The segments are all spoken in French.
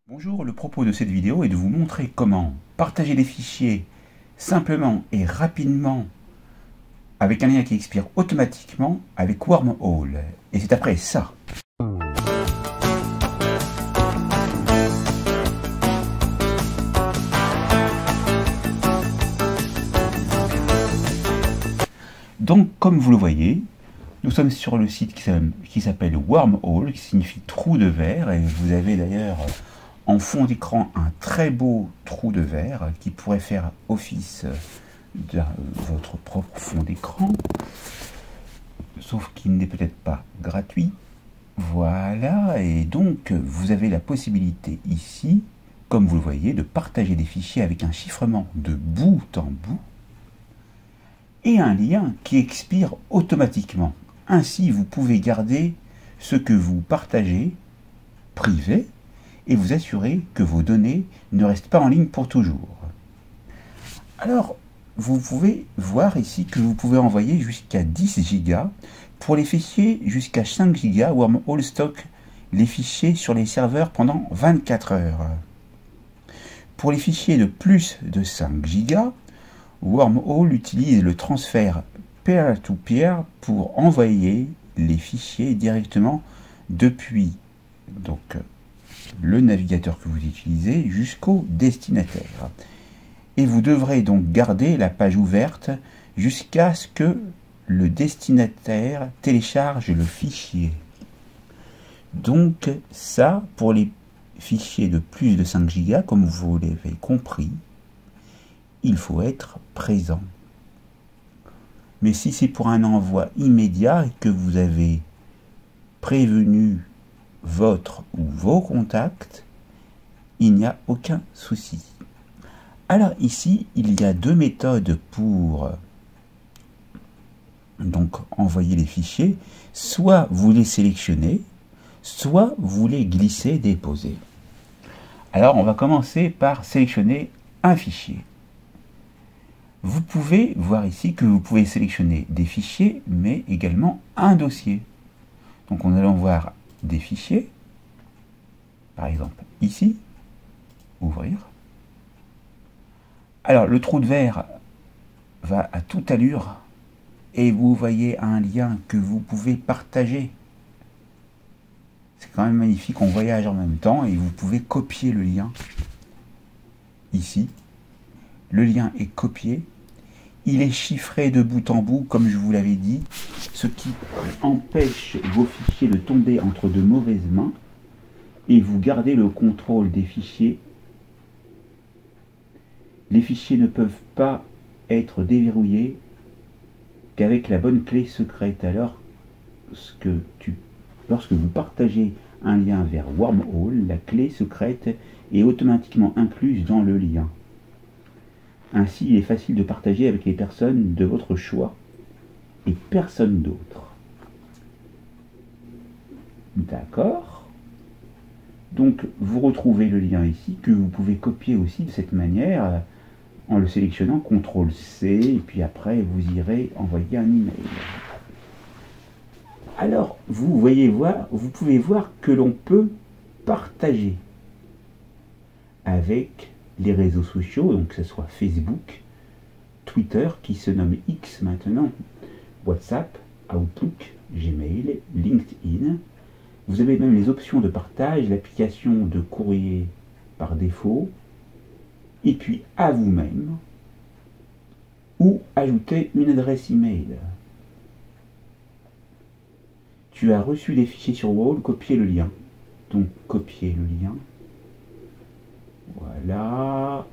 Bonjour, le propos de cette vidéo est de vous montrer comment partager des fichiers simplement et rapidement avec un lien qui expire automatiquement avec Wormhole. Et c'est après ça. Donc, comme vous le voyez, nous sommes sur le site qui s'appelle Wormhole, qui signifie trou de verre, et vous avez d'ailleurs en fond d'écran un très beau trou de verre qui pourrait faire office de votre propre fond d'écran, sauf qu'il n'est peut-être pas gratuit. Voilà, et donc vous avez la possibilité ici, comme vous le voyez, de partager des fichiers avec un chiffrement de bout en bout et un lien qui expire automatiquement. Ainsi, vous pouvez garder ce que vous partagez privé et vous assurer que vos données ne restent pas en ligne pour toujours. Alors, vous pouvez voir ici que vous pouvez envoyer jusqu'à 10 Go. Pour les fichiers jusqu'à 5 Go, Wormhole stocke les fichiers sur les serveurs pendant 24 heures. Pour les fichiers de plus de 5 Go, Wormhole utilise le transfert peer-to-peer pour envoyer les fichiers directement depuis le navigateur que vous utilisez jusqu'au destinataire. Et vous devrez donc garder la page ouverte jusqu'à ce que le destinataire télécharge le fichier. Donc ça, pour les fichiers de plus de 5 Go, comme vous l'avez compris, il faut être présent. Mais si c'est pour un envoi immédiat et que vous avez prévenu votre ou vos contacts, il n'y a aucun souci. Alors ici, il y a deux méthodes pour donc envoyer les fichiers. Soit vous les sélectionnez, soit vous les glissez, déposez. Alors on va commencer par sélectionner un fichier. Vous pouvez voir ici que vous pouvez sélectionner des fichiers, mais également un dossier. Donc on allons voir des fichiers, par exemple ici, ouvrir. Alors le trou de verre va à toute allure et vous voyez un lien que vous pouvez partager. C'est quand même magnifique, on voyage en même temps et vous pouvez copier le lien ici. Le lien est copié. Il est chiffré de bout en bout, comme je vous l'avais dit, ce qui empêche vos fichiers de tomber entre de mauvaises mains, et vous gardez le contrôle des fichiers. Les fichiers ne peuvent pas être déverrouillés qu'avec la bonne clé secrète. Alors, lorsque vous partagez un lien vers Wormhole, la clé secrète est automatiquement incluse dans le lien. Ainsi, il est facile de partager avec les personnes de votre choix et personne d'autre. D'accord. Donc, vous retrouvez le lien ici que vous pouvez copier aussi de cette manière en le sélectionnant CTRL-C et puis après vous irez envoyer un email. Alors, vous pouvez voir que l'on peut partager avec les réseaux sociaux, donc que ce soit Facebook, Twitter, qui se nomme X maintenant, WhatsApp, Outlook, Gmail, LinkedIn. Vous avez même les options de partage, l'application de courrier par défaut, et puis à vous-même, ou ajouter une adresse email. Tu as reçu des fichiers sur Wall, copier le lien. Donc copier le lien. Voilà.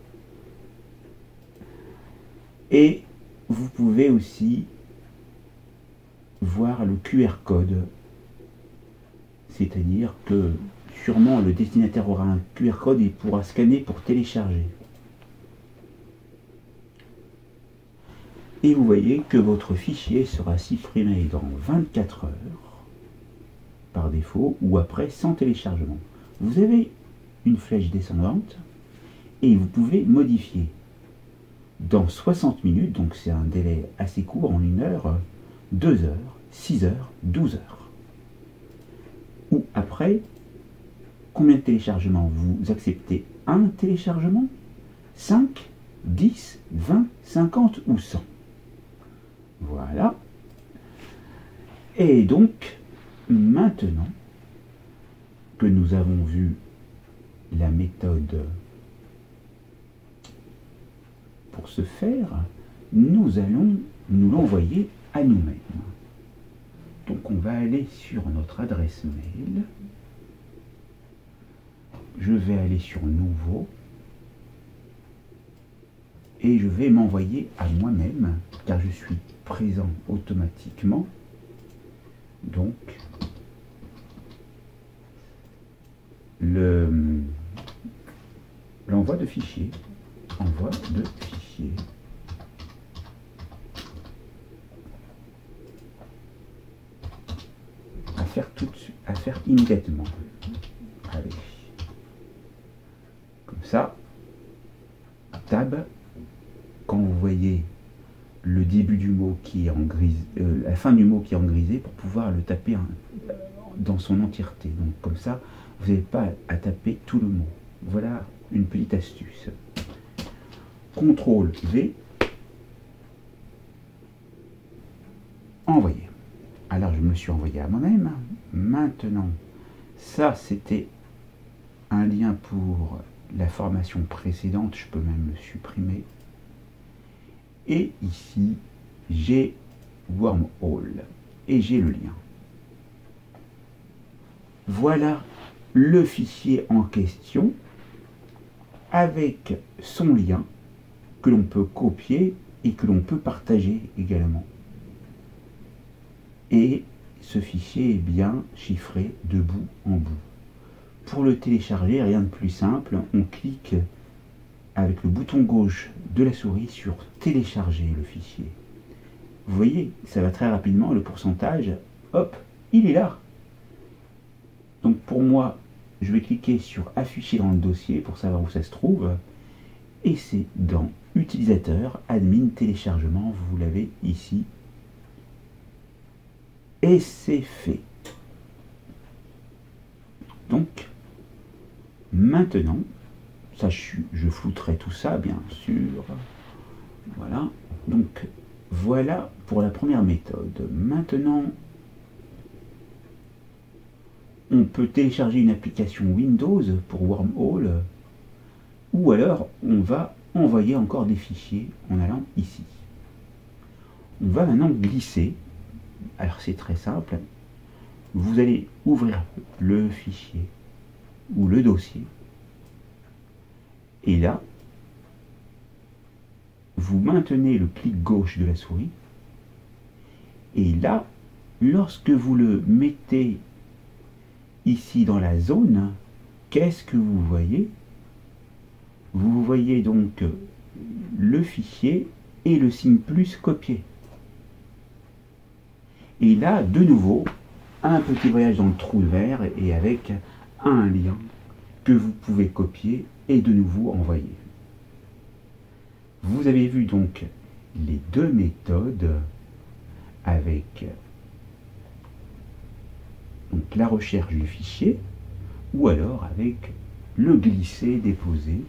Et vous pouvez aussi voir le QR code. C'est-à-dire que sûrement le destinataire aura un QR code et il pourra scanner pour télécharger. Et vous voyez que votre fichier sera supprimé dans 24 heures par défaut ou après sans téléchargement. Vous avez une flèche descendante et vous pouvez modifier dans 60 minutes, donc c'est un délai assez court, en 1 heure, 2 heures, 6 heures, 12 heures. Ou après Combien de téléchargements? Vous acceptez un téléchargement? 5, 10, 20, 50 ou 100? Voilà. Et donc, maintenant que nous avons vu la méthode pour ce faire, nous allons nous l'envoyer à nous-mêmes. Donc on va aller sur notre adresse mail. Je vais aller sur Nouveau et je vais m'envoyer à moi-même car je suis présent automatiquement. Donc l'envoi de fichier. Envoi de fichier. À faire tout de suite, à faire immédiatement. Allez. Comme ça, tab, quand vous voyez le début du mot qui est en gris, la fin du mot qui est en grisé, pour pouvoir le taper dans son entièreté. Donc comme ça, vous n'avez pas à taper tout le mot. Voilà une petite astuce. CTRL V, envoyer. Alors je me suis envoyé à moi-même. Maintenant, ça c'était un lien pour la formation précédente, je peux même le supprimer. Et ici, j'ai Wormhole et j'ai le lien. Voilà le fichier en question avec son lien que l'on peut copier et que l'on peut partager également. Et ce fichier est bien chiffré de bout en bout. Pour le télécharger, rien de plus simple, on clique avec le bouton gauche de la souris sur télécharger le fichier. Vous voyez, ça va très rapidement, le pourcentage, hop, il est là. Donc pour moi, je vais cliquer sur afficher dans le dossier pour savoir où ça se trouve. Et c'est dans utilisateur, admin, téléchargement, vous l'avez ici. Et c'est fait. Donc, maintenant, ça je flouterai tout ça, bien sûr. Voilà. Donc, voilà pour la première méthode. Maintenant, on peut télécharger une application Windows pour Wormhole, ou alors on va envoyer encore des fichiers en allant ici. On va maintenant glisser. Alors c'est très simple. Vous allez ouvrir le fichier ou le dossier. Et là, vous maintenez le clic gauche de la souris. Et là, lorsque vous le mettez ici dans la zone, qu'est-ce que vous voyez? Vous voyez donc le fichier et le signe plus copié. Et là, de nouveau, un petit voyage dans le trou vert et avec un lien que vous pouvez copier et de nouveau envoyer. Vous avez vu donc les deux méthodes avec donc la recherche du fichier ou alors avec le glisser-déposer,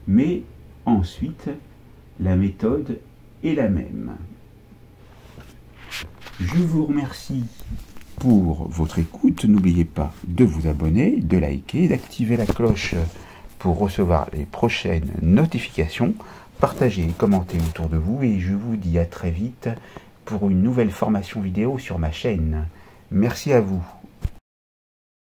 mais ensuite la méthode est la même. Je vous remercie pour votre écoute. N'oubliez pas de vous abonner, de liker, d'activer la cloche pour recevoir les prochaines notifications. Partagez et commentez autour de vous et je vous dis à très vite pour une nouvelle formation vidéo sur ma chaîne. Merci à vous.